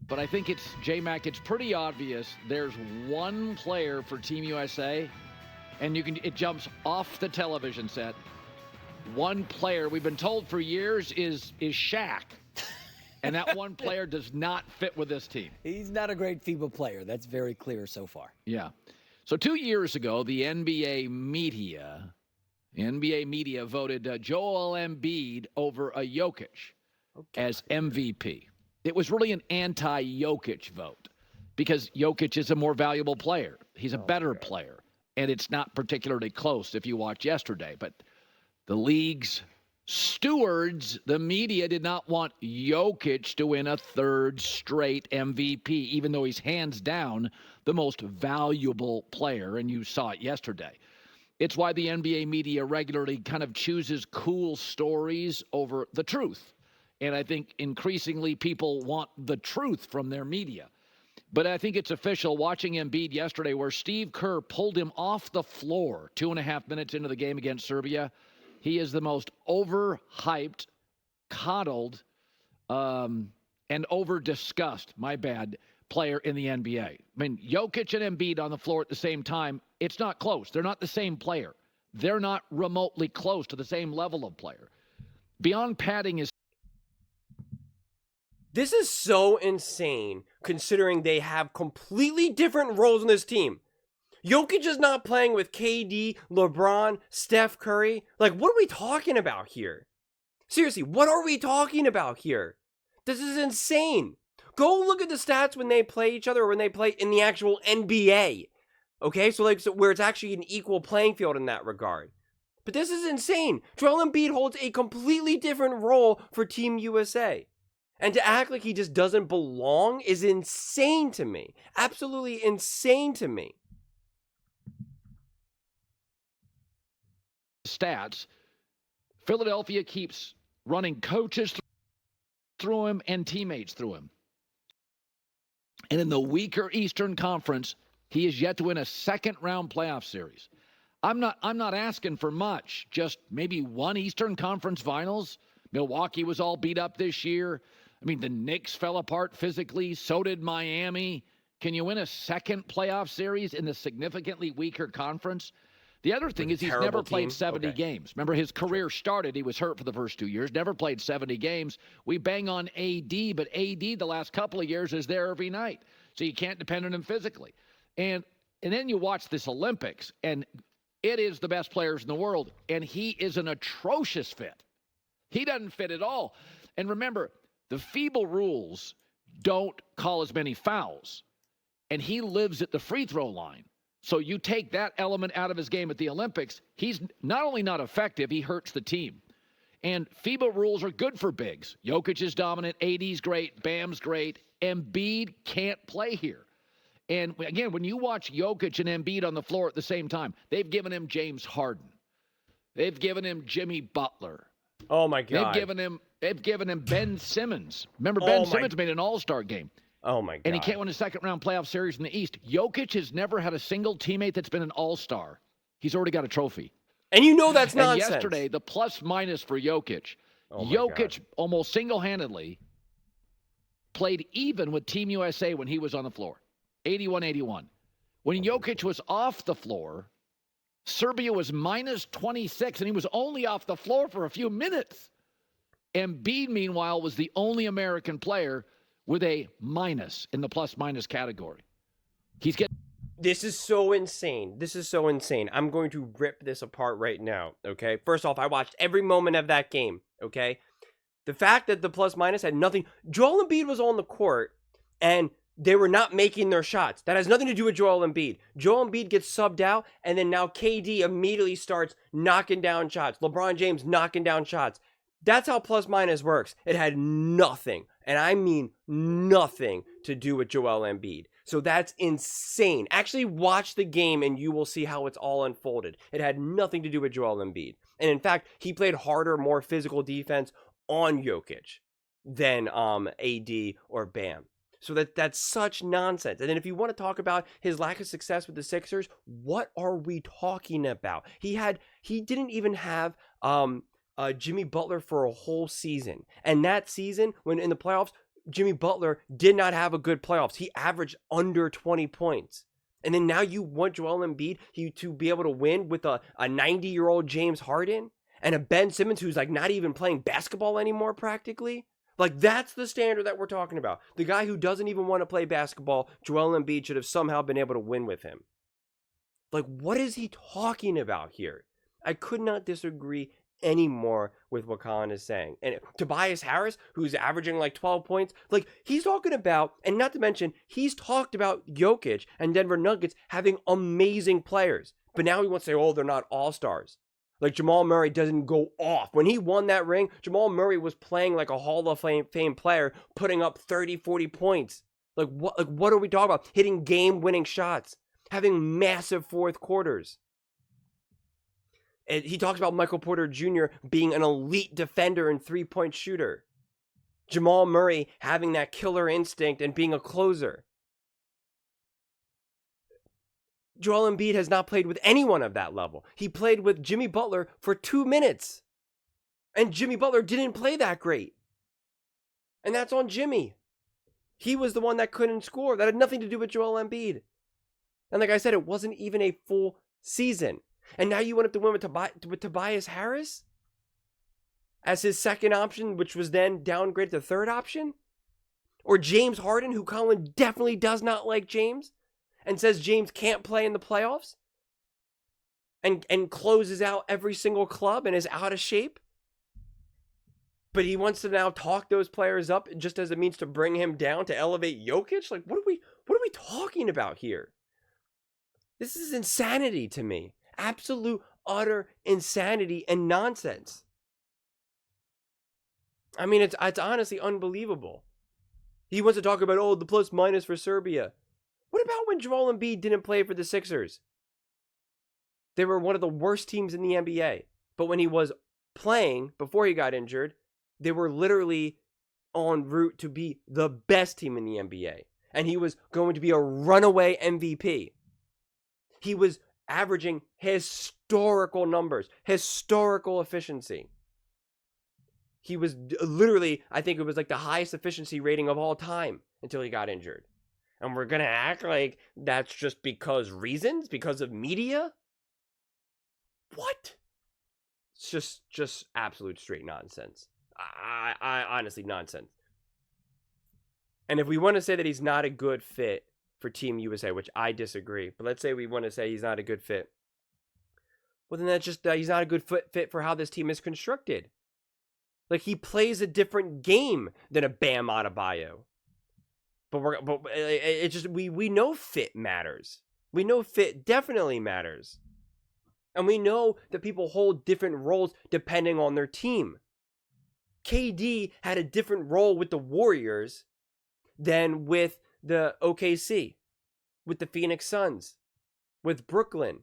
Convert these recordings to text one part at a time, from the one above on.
But I think J-Mac, it's pretty obvious there's one player for Team USA, and it jumps off the television set. One player we've been told for years is Shaq. And that one player does not fit with this team. He's not a great FIBA player. That's very clear so far. Yeah. So 2 years ago, the NBA media voted Joel Embiid over a Jokic as MVP. It was really an anti-Jokic vote because Jokic is a more valuable player. He's a better player, and it's not particularly close if you watch yesterday. But the league's stewards, the media, did not want Jokic to win a third straight MVP, even though he's hands down the most valuable player, and you saw it yesterday. It's why the NBA media regularly kind of chooses cool stories over the truth. And I think increasingly people want the truth from their media. But I think it's official watching Embiid yesterday where Steve Kerr pulled him off the floor 2.5 minutes into the game against Serbia. He is the most overhyped, coddled, and over-discussed, player in the NBA. I mean, Jokic and Embiid on the floor at the same time, it's not close. They're not the same player. They're not remotely close to the same level of player. Beyond padding is... This is so insane, considering they have completely different roles in this team. Jokic is not playing with KD, LeBron, Steph Curry. Like, what are we talking about here? Seriously, what are we talking about here? This is insane. Go look at the stats when they play each other or when they play in the actual NBA. Okay, so where it's actually an equal playing field in that regard. But this is insane. Joel Embiid holds a completely different role for Team USA. And to act like he just doesn't belong is insane to me. Absolutely insane to me. Stats, Philadelphia keeps running coaches through him and teammates through him. And in the weaker Eastern Conference, he is yet to win a second-round playoff series. I'm not asking for much, just maybe one Eastern Conference Finals. Milwaukee was all beat up this year. I mean, the Knicks fell apart physically. So did Miami. Can you win a second playoff series in the significantly weaker conference? The other thing is he's never played 70 games. Remember, his career started, he was hurt for the first 2 years, never played 70 games. We bang on AD, but AD the last couple of years is there every night. So you can't depend on him physically. And then you watch this Olympics, and it is the best players in the world, and he is an atrocious fit. He doesn't fit at all. And remember, the FIBA rules don't call as many fouls, and he lives at the free throw line. So you take that element out of his game at the Olympics, he's not only not effective, he hurts the team. And FIBA rules are good for bigs. Jokic is dominant, AD's great, Bam's great. Embiid can't play here. And again, when you watch Jokic and Embiid on the floor at the same time, they've given him James Harden. They've given him Jimmy Butler. Oh, my God. They've given him Ben Simmons. Remember, Ben Simmons made an all-star game. Oh, my God. And he can't win a second-round playoff series in the East. Jokic has never had a single teammate that's been an all-star. He's already got a trophy. And you know that's nonsense. And yesterday, the plus-minus for Jokic, Jokic almost single-handedly played even with Team USA when he was on the floor, 81-81. When Jokic was off the floor, Serbia was minus 26, and he was only off the floor for a few minutes. Embiid, meanwhile, was the only American player with a minus in the plus-minus category. This is so insane. This is so insane. I'm going to rip this apart right now, okay? First off, I watched every moment of that game, okay? The fact that the plus-minus had nothing... Joel Embiid was on the court, and they were not making their shots. That has nothing to do with Joel Embiid. Joel Embiid gets subbed out, and then now KD immediately starts knocking down shots. LeBron James knocking down shots. That's how plus-minus works. It had nothing, and I mean nothing, to do with Joel Embiid. So that's insane. Actually watch the game and you will see how it's all unfolded. It had nothing to do with Joel Embiid. And in fact, he played harder, more physical defense on Jokic than AD or Bam. So that's such nonsense. And then if you want to talk about his lack of success with the Sixers, what are we talking about? He didn't even have Jimmy Butler for a whole season. And that season, when in the playoffs, Jimmy Butler did not have a good playoffs. He averaged under 20 points. And then now you want Joel Embiid to be able to win with a 90-year-old James Harden and a Ben Simmons who's like not even playing basketball anymore practically. Like, that's the standard that we're talking about. The guy who doesn't even want to play basketball, Joel Embiid, should have somehow been able to win with him. Like, what is he talking about here? I could not disagree anymore with what Colin is saying. And Tobias Harris, who's averaging like 12 points, like, he's talking about, and not to mention, he's talked about Jokic and Denver Nuggets having amazing players. But now he wants to say, oh, they're not all-stars. Like, Jamal Murray doesn't go off. When he won that ring, Jamal Murray was playing like a Hall of Fame player, putting up 30, 40 points. Like, what are we talking about? Hitting game-winning shots, having massive fourth quarters. And he talks about Michael Porter Jr. being an elite defender and three-point shooter. Jamal Murray having that killer instinct and being a closer. Joel Embiid has not played with anyone of that level. He played with Jimmy Butler for 2 minutes. And Jimmy Butler didn't play that great. And that's on Jimmy. He was the one that couldn't score. That had nothing to do with Joel Embiid. And like I said, it wasn't even a full season. And now you went up to win with Tobias Harris as his second option, which was then downgraded to third option? Or James Harden, who Colin definitely does not like James, and says James can't play in the playoffs, and closes out every single club and is out of shape. But he wants to now talk those players up just as a means to bring him down to elevate Jokic? Like, what are we talking about here? This is insanity to me. Absolute, utter insanity and nonsense. I mean, it's honestly unbelievable. He wants to talk about, oh, the plus minus for Serbia. What about when Joel Embiid didn't play for the Sixers? They were one of the worst teams in the NBA. But when he was playing, before he got injured, they were literally en route to be the best team in the NBA. And he was going to be a runaway MVP. He was averaging historical numbers, historical efficiency. He was literally, I think it was like the highest efficiency rating of all time until he got injured. And we're going to act like that's just because of media? What? It's just absolute straight nonsense. I honestly, nonsense. And if we want to say that he's not a good fit for Team USA, which I disagree, but let's say we want to say he's not a good fit, well, then that's just, he's not a good fit for how this team is constructed. Like, he plays a different game than a Bam Adebayo. But it's just, we know fit matters. We know fit definitely matters. And we know that people hold different roles depending on their team. KD had a different role with the Warriors than with the OKC, with the Phoenix Suns, with Brooklyn.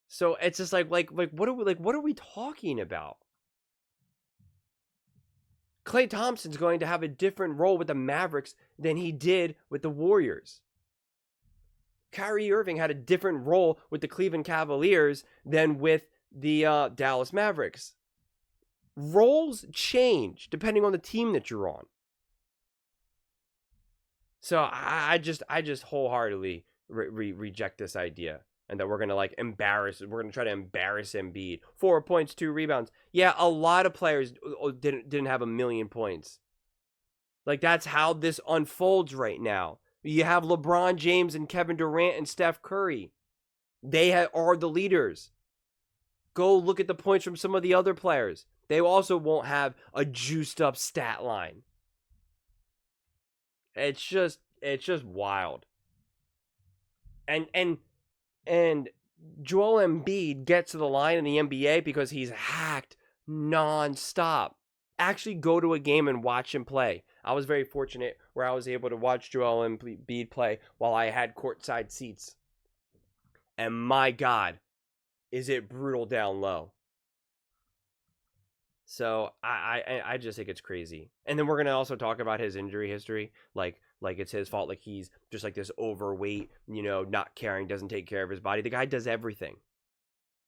So it's just like what are we talking about? Klay Thompson's going to have a different role with the Mavericks than he did with the Warriors. Kyrie Irving had a different role with the Cleveland Cavaliers than with the Dallas Mavericks. Roles change depending on the team that you're on. So I just wholeheartedly reject this idea. And that we're going to we're going to try to embarrass Embiid. 4 points, 2 rebounds. Yeah, a lot of players didn't have 1,000,000 points. Like, that's how this unfolds right now. You have LeBron James and Kevin Durant and Steph Curry. They are the leaders. Go look at the points from some of the other players. They also won't have a juiced up stat line. It's just wild. And Joel Embiid gets to the line in the NBA because he's hacked nonstop. Actually go to a game and watch him play. I was very fortunate where I was able to watch Joel Embiid play while I had courtside seats. And my God, is it brutal down low. So I just think it's crazy. And then we're going to also talk about his injury history. Like it's his fault. Like, he's just like this overweight, not caring, doesn't take care of his body. The guy does everything.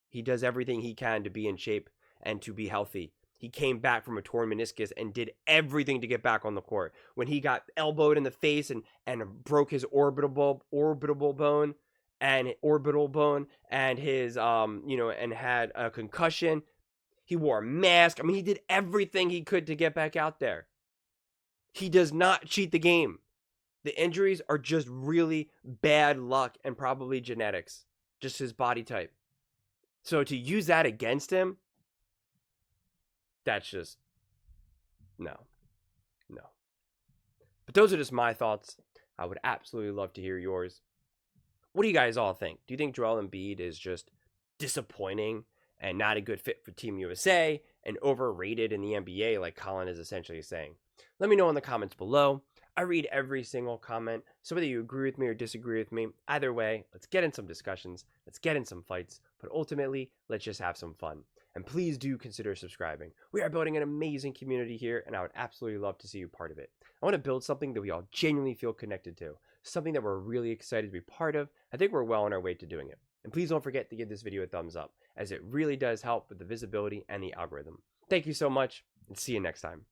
He does everything he can to be in shape and to be healthy. he came back from a torn meniscus and did everything to get back on the court. When he got elbowed in the face and broke his orbital bone and his and had a concussion, he wore a mask. I mean, he did everything he could to get back out there. He does not cheat the game. The injuries are just really bad luck and probably genetics, just his body type. So to use that against him, that's just no. But those are just my thoughts. I would absolutely love to hear yours. What do you guys all think? Do you think Joel Embiid is just disappointing and not a good fit for Team USA and overrated in the NBA like Colin is essentially saying? Let me know in the comments below. I read every single comment, so whether you agree with me or disagree with me, either way, let's get in some discussions, let's get in some fights, but ultimately, let's just have some fun. And please do consider subscribing. We are building an amazing community here, and I would absolutely love to see you part of it. I want to build something that we all genuinely feel connected to, something that we're really excited to be part of. I think we're well on our way to doing it. And please don't forget to give this video a thumbs up, as it really does help with the visibility and the algorithm. Thank you so much, and see you next time.